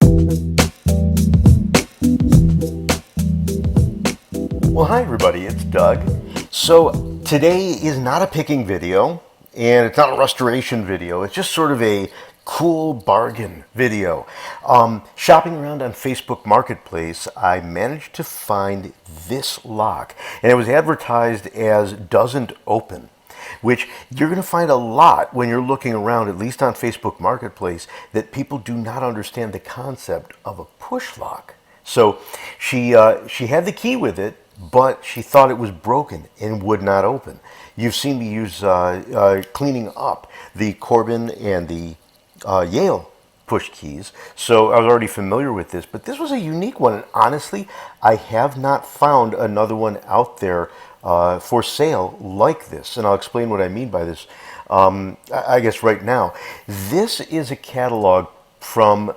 Well, hi everybody, it's Doug. So today is not a picking video and it's not a restoration video. It's just sort of a cool bargain video. Shopping around on Facebook Marketplace, I managed to find this lock and it was advertised as doesn't open, which you're going to find a lot when you're looking around, at least on Facebook Marketplace, that people do not understand the concept of a push lock. So she had the key with it, but she thought it was broken and would not open. You've seen me use cleaning up the Corbin and the Yale push keys, so I was already familiar with this, but this was a unique one, and honestly, I have not found another one out there for sale like this, and I'll explain what I mean by this, I guess right now. This is a catalog from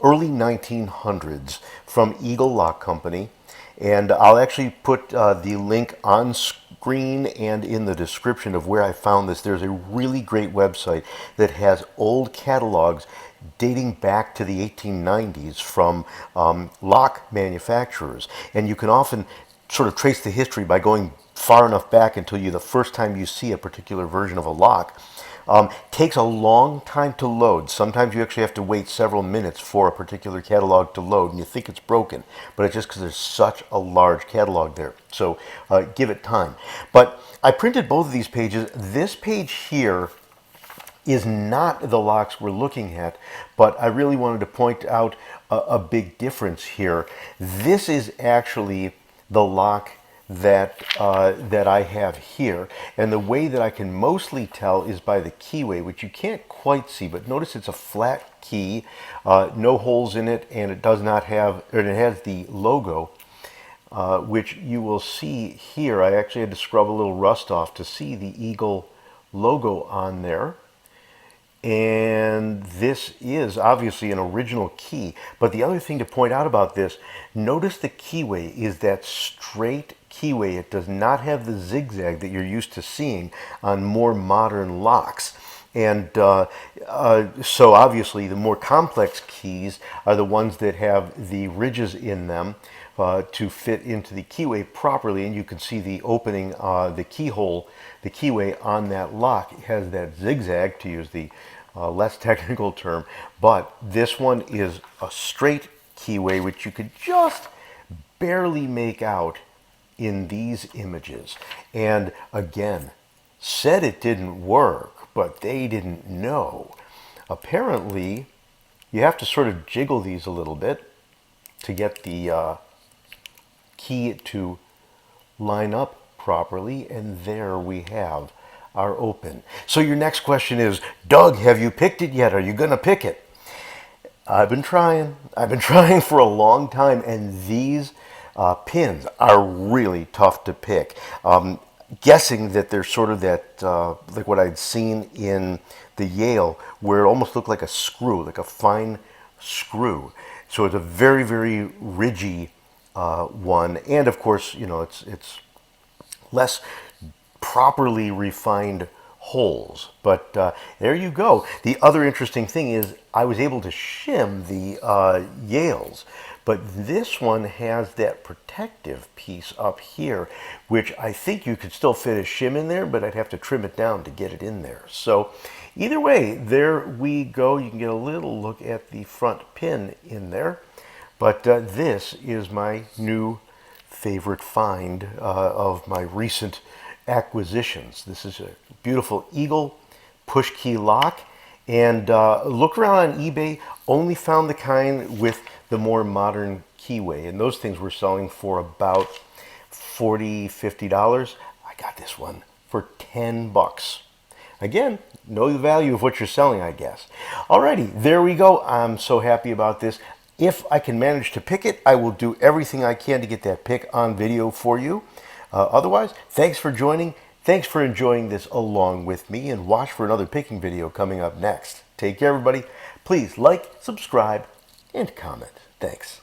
early 1900s from Eagle Lock Company, and I'll actually put the link on screen and in the description of where I found this. There's a really great website that has old catalogs dating back to the 1890s from lock manufacturers, and you can often sort of trace the history by going far enough back until the first time you see a particular version of a lock. Takes a long time to load. Sometimes you actually have to wait several minutes for a particular catalog to load, and you think it's broken, but it's just because there's such a large catalog there. So give it time. But I printed both of these pages. This page here is not the locks we're looking at, but I really wanted to point out a big difference here. This is actually the lock that I have here, and the way that I can mostly tell is by the keyway, which you can't quite see, but notice it's a flat key, no holes in it, and it does not have, or it has the logo, which you will see here. I actually had to scrub a little rust off to see the Eagle logo on there. And this is obviously an original key. But the other thing to point out about this, notice the keyway is that straight keyway. It does not have the zigzag that you're used to seeing on more modern locks. And so obviously the more complex keys are the ones that have the ridges in them to fit into the keyway properly. And you can see the opening, the keyhole, the keyway on that lock has that zigzag, to use the less technical term, but this one is a straight keyway, which you could just barely make out in these images. And again, said it didn't work, but they didn't know. Apparently, you have to sort of jiggle these a little bit to get the key to line up properly, and there we have our open. So your next question is, Doug, have you picked it yet? Are you going to pick it? I've been trying. I've been trying for a long time, and these pins are really tough to pick. Guessing that they're sort of that, like what I'd seen in the Yale, where it almost looked like a screw, like a fine screw. So it's a very, very ridgy one, and of course, you know, it's less properly refined holes. But there you go. The other interesting thing is I was able to shim the Yales, but this one has that protective piece up here, which I think you could still fit a shim in there, but I'd have to trim it down to get it in there. So either way, there we go. You can get a little look at the front pin in there. But this is my new favorite find of my recent acquisitions. This is a beautiful Eagle push key lock, and look around on eBay, only found the kind with the more modern keyway, and those things were selling for about $40–50. I got this one for 10 bucks. Again, know the value of what you're selling, I guess. Alrighty, there we go. I'm so happy about this. If I can manage to pick it, I will do everything I can to get that pick on video for you. Otherwise, thanks for joining. Thanks for enjoying this along with me, and watch for another picking video coming up next. Take care, everybody. Please like, subscribe, and comment. Thanks.